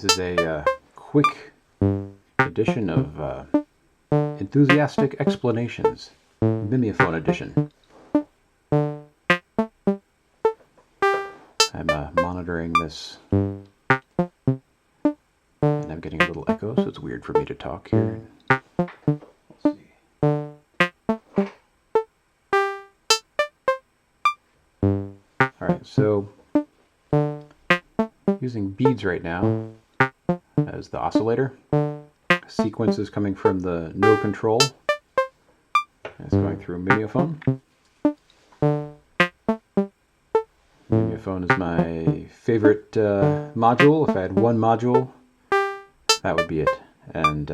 This is a quick edition of Enthusiastic Explanations, Mimeophon edition. I'm monitoring this, and I'm getting a little echo, so it's weird for me to talk here. Let's see. Alright, so using beads right now as the oscillator. Sequence is coming from the no control. It's going through Mimeophon. Mimeophon is my favorite module. If I had one module, that would be it. And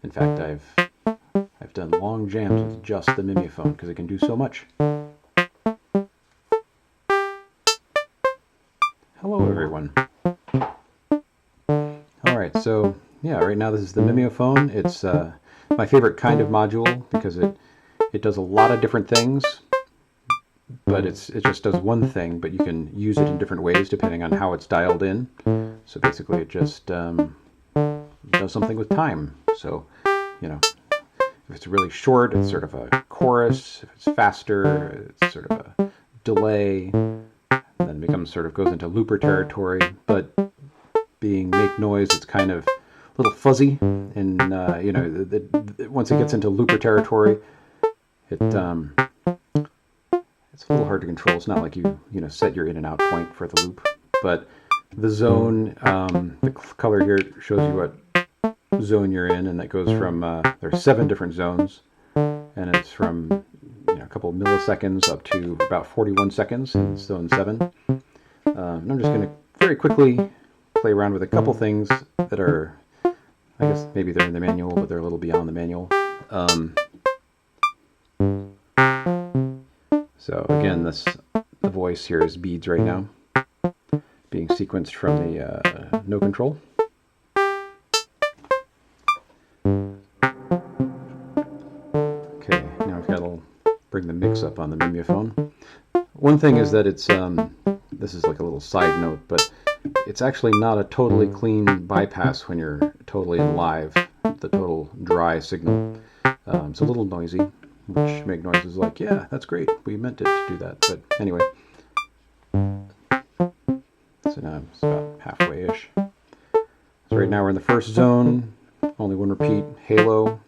in fact, I've done long jams with just the Mimeophon because it can do so much. Hello, everyone. Alright, so yeah, right now this is the Mimeophon. It's my favorite kind of module because it does a lot of different things, but it just does one thing, but you can use it in different ways depending on how it's dialed in. So basically it just does something with time. So, you know, if it's really short, it's sort of a chorus. If it's faster, it's sort of a delay. And then it becomes goes into looper territory, but being make noise, it's kind of a little fuzzy, and you know, once it gets into looper territory, it's a little hard to control. It's not like you set your in and out point for the loop, but the zone, the color here shows you what zone you're in, and that goes from there's 7 different zones, and it's from a couple of milliseconds up to about 41 seconds in zone 7. And I'm just going to very quickly play around with a couple things that are, I guess maybe they're in the manual, but they're a little beyond the manual. So again, the voice here is beads right now, being sequenced from the no control. Okay, now I've got to bring the mix up on the Mimeophon. One thing is that it's, this is like a little side note, but it's actually not a totally clean bypass when you're totally in live, the total dry signal. It's a little noisy, which make noises like, yeah, that's great, we meant it to do that. But anyway, so now it's about halfway-ish. So right now we're in the first zone, only one repeat, halo.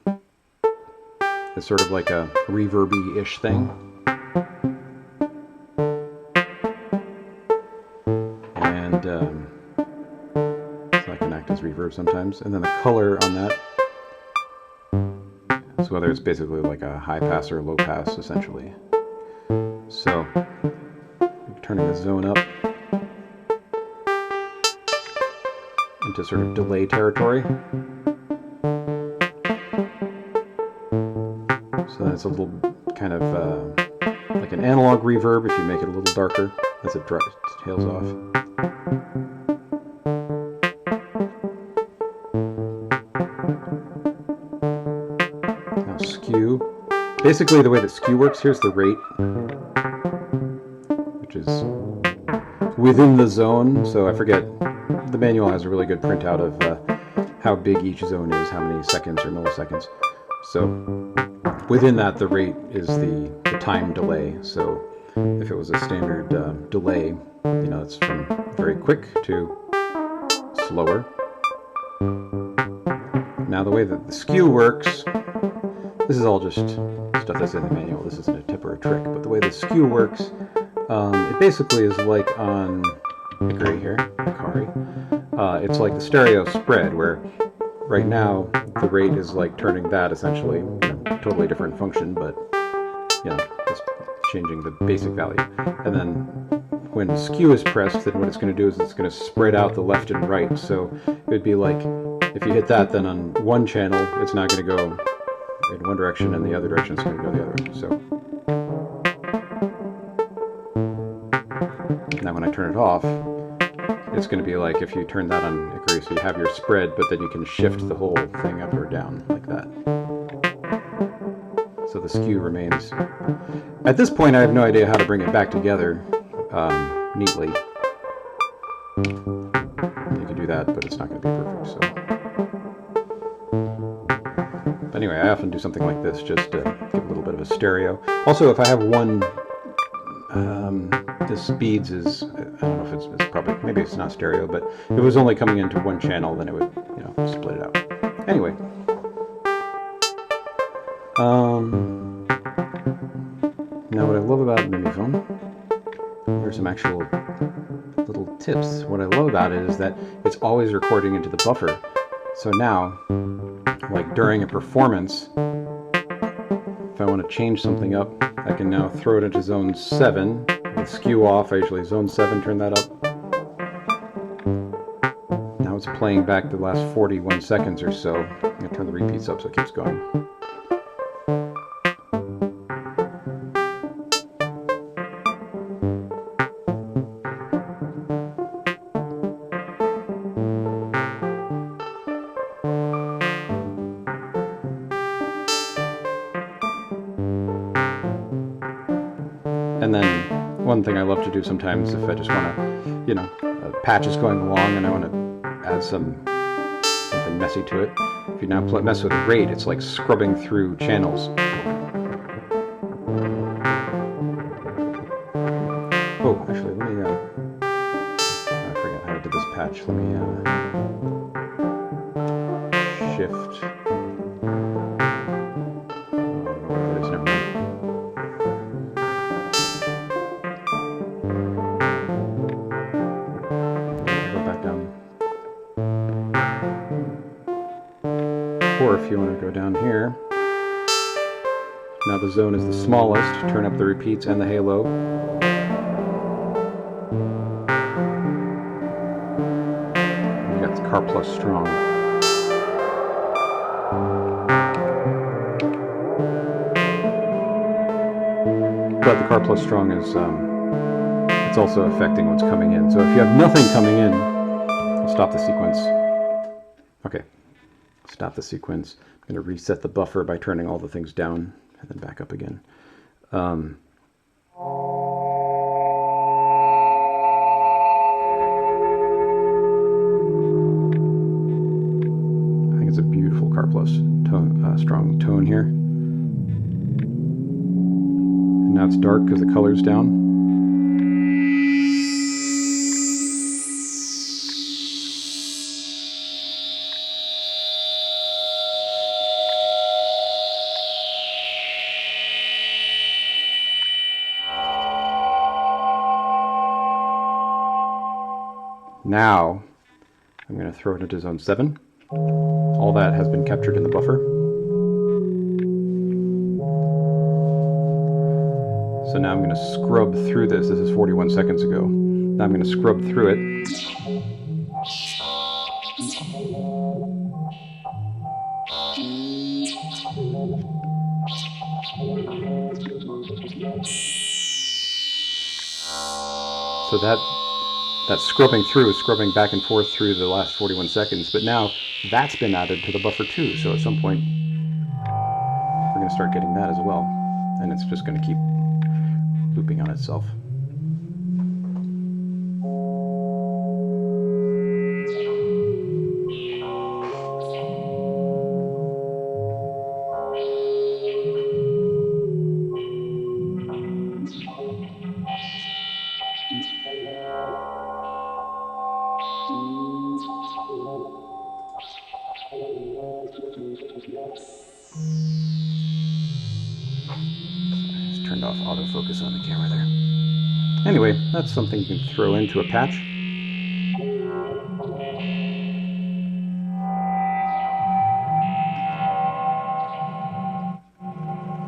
It's sort of like a reverby-ish thing. So that can act as reverb sometimes. And then the color on that, so whether it's basically like a high pass or low pass, essentially. So, turning the zone up into sort of delay territory. So that's a little kind of like an analog reverb if you make it a little darker as it tails off. Now skew. Basically the way that skew works, here's the rate, which is within the zone. So I forget, the manual has a really good printout of how big each zone is, how many seconds or milliseconds. So within that, the rate is the time delay. So if it was a standard delay, it's from very quick to slower. Now the way that the skew works, this is all just stuff that's in the manual, this isn't a tip or a trick, but the way the skew works, it basically is like on Hickory here, it's like the stereo spread, where right now the rate is like turning that essentially, totally different function, but just changing the basic value. And then when skew is pressed, then what it's going to do is it's going to spread out the left and right. So it would be like, if you hit that, then on one channel, it's not going to go in one direction, and the other direction is going to go the other way. So now when I turn it off, it's going to be like if you turn that on Hickory, so you have your spread, but then you can shift the whole thing up or down like that. So the skew remains. At this point, I have no idea how to bring it back together neatly. You could do that, but it's not going to be perfect. So, but anyway, I often do something like this just to give a little bit of a stereo. Also, if I have one, the speeds is, I don't know if it's probably, maybe it's not stereo, but if it was only coming into one channel, then it would, you know, split it out. Anyway. Now what I love about Mimeophon, here's some actual little tips. What I love about it is that it's always recording into the buffer. So now, like during a performance, if I want to change something up, I can now throw it into zone 7. With skew off, I usually zone 7, turn that up. Now it's playing back the last 41 seconds or so. I'm going to turn the repeats up so it keeps going. And then one thing I love to do sometimes if I just want to, you know, a patch is going along and I want to add something messy to it. If you now mess with the rate, it's like scrubbing through channels. Oh, actually, let me, I forget how I did this patch. Let me shift. Or if you want to go down here, now the zone is the smallest, turn up the repeats and the halo. You got the car plus strong. But the car plus strong is, it's also affecting what's coming in. So if you have nothing coming in, I'll stop the sequence. Okay. Stop the sequence. I'm going to reset the buffer by turning all the things down and then back up again. I think it's a beautiful car plus tone, strong tone here. And now it's dark because the color's down. Now, I'm going to throw it into zone 7. All that has been captured in the buffer. So now I'm going to scrub through this. This is 41 seconds ago. Now I'm going to scrub through it. So that scrubbing through is scrubbing back and forth through the last 41 seconds, but now that's been added to the buffer too, so at some point we're going to start getting that as well, and it's just going to keep looping on itself. Just turned off autofocus on the camera there. Anyway, that's something you can throw into a patch.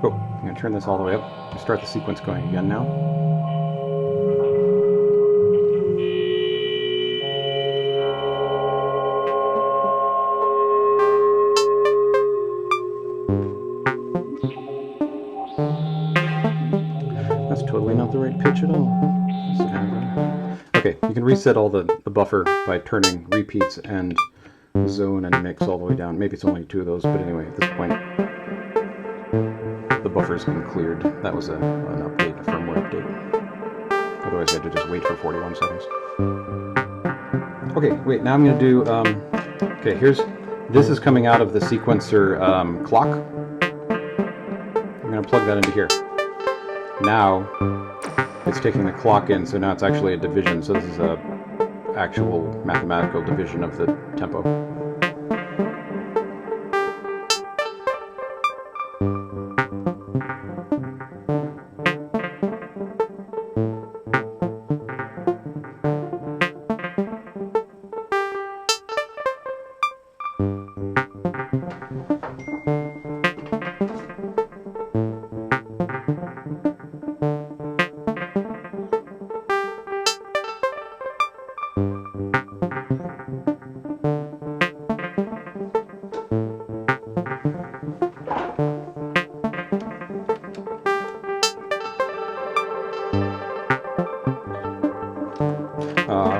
Oh, I'm going to turn this all the way up. Start the sequence going again now. That's totally not the right pitch at all. Okay, you can reset all the buffer by turning repeats and zone and mix all the way down. Maybe it's only 2 of those, but anyway, at this point, the buffer's been cleared. That was an update, a firmware update. Otherwise, I had to just wait for 41 seconds. Okay, wait, now I'm going to do, okay, this is coming out of the sequencer clock. I'm going to plug that into here. Now, it's taking the clock in, so now it's actually a division, so this is a actual mathematical division of the tempo.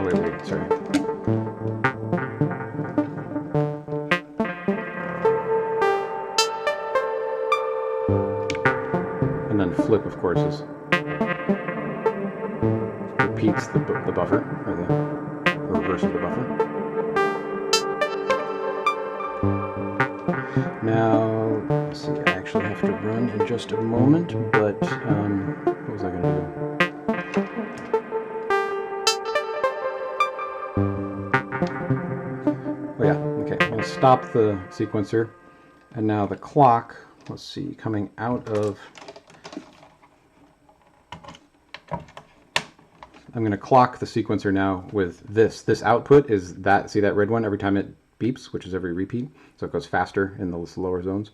Wait, sorry. And then flip, of course, repeats the buffer, or the reverse of the buffer. Now, let's see, I actually have to run in just a moment, but what was I going to do? Oh yeah, okay, I'm going to stop the sequencer, and now the clock, let's see, coming out of, I'm going to clock the sequencer now with this. This output is that, see that red one every time it beeps, which is every repeat, so it goes faster in the lower zones.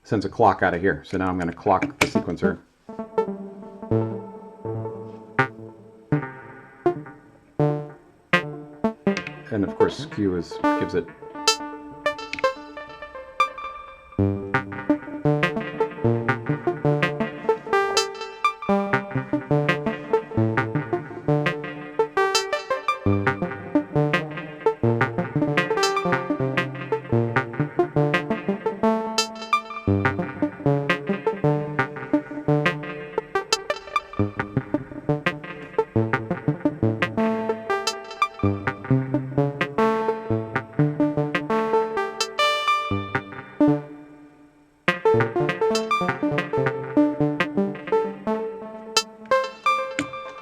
Sends a clock out of here, so now I'm going to clock the sequencer. And of course skew gives it.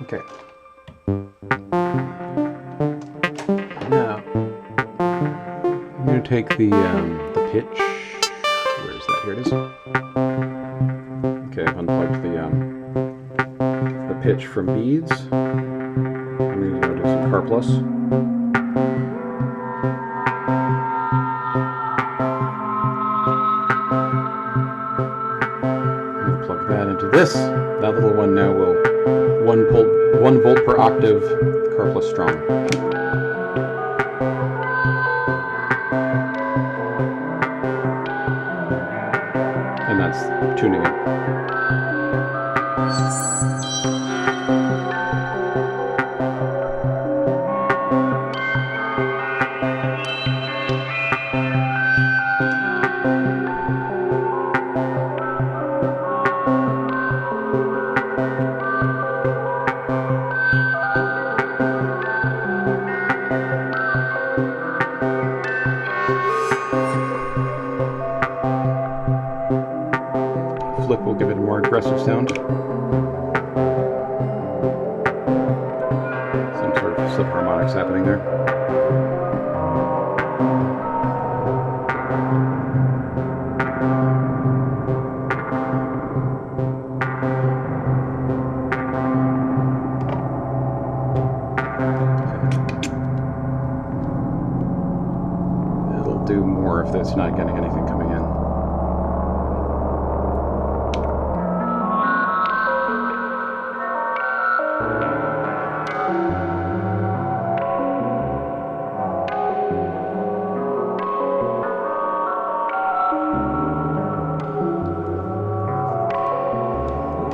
Okay. Now I'm going to take the pitch. Where is that? Here it is. Okay, I've unplugged the pitch from beads. I'm going to go do some car plus. I'm going to plug that into this. That little one now will 1 volt per octave, car plus strong. And that's tuning it. Flip will give it a more aggressive sound. Some sort of subharmonics happening there. It'll do more if it's not getting anything coming in.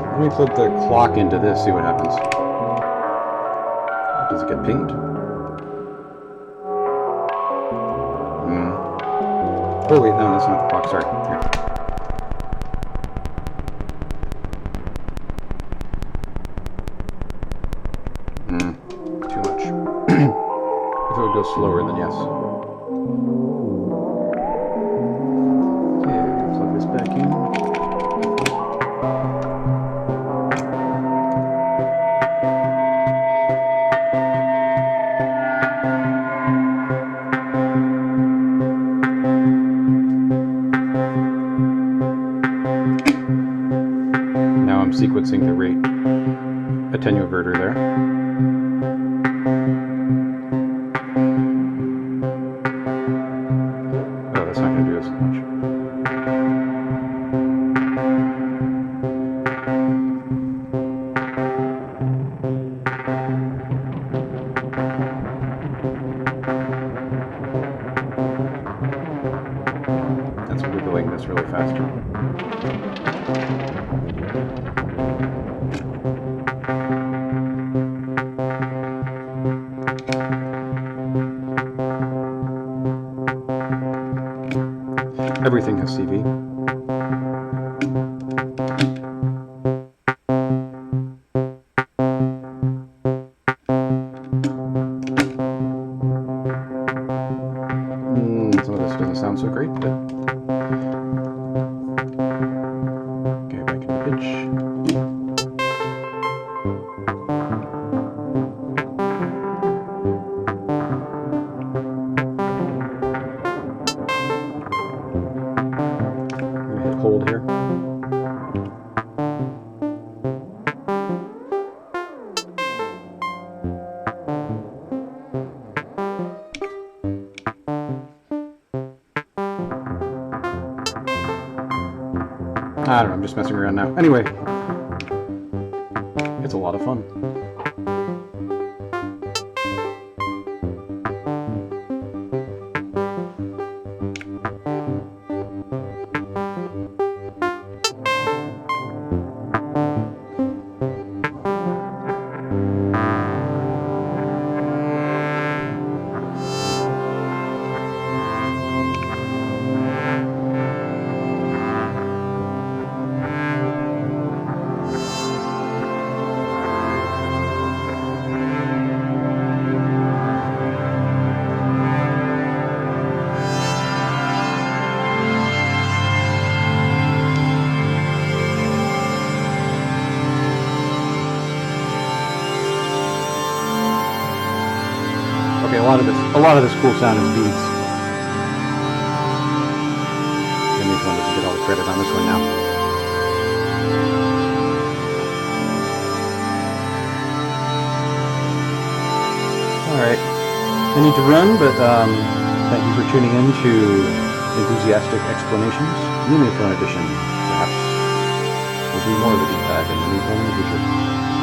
Let me put the clock into this, see what happens. Does it get pinged? Oh wait, no, that's not the clock, sorry. Here. Too much. If it would go slower. sequencing the rate attenuaverter there. Oh, that's not going to do as much. That's wiggling this really fast. Everything has CV. Some of this doesn't sound so great, but okay, back into pitch. Hold here. I don't know, I'm just messing around now. Anyway, it's a lot of fun. Okay, a lot of this cool sound is beads. Mimeophon doesn't get all the credit on this one now. Alright, I need to run, but thank you for tuning in to Enthusiastic Explanations, Mimeophon edition. Perhaps we'll do more of a deep dive in Mimeophon in the future.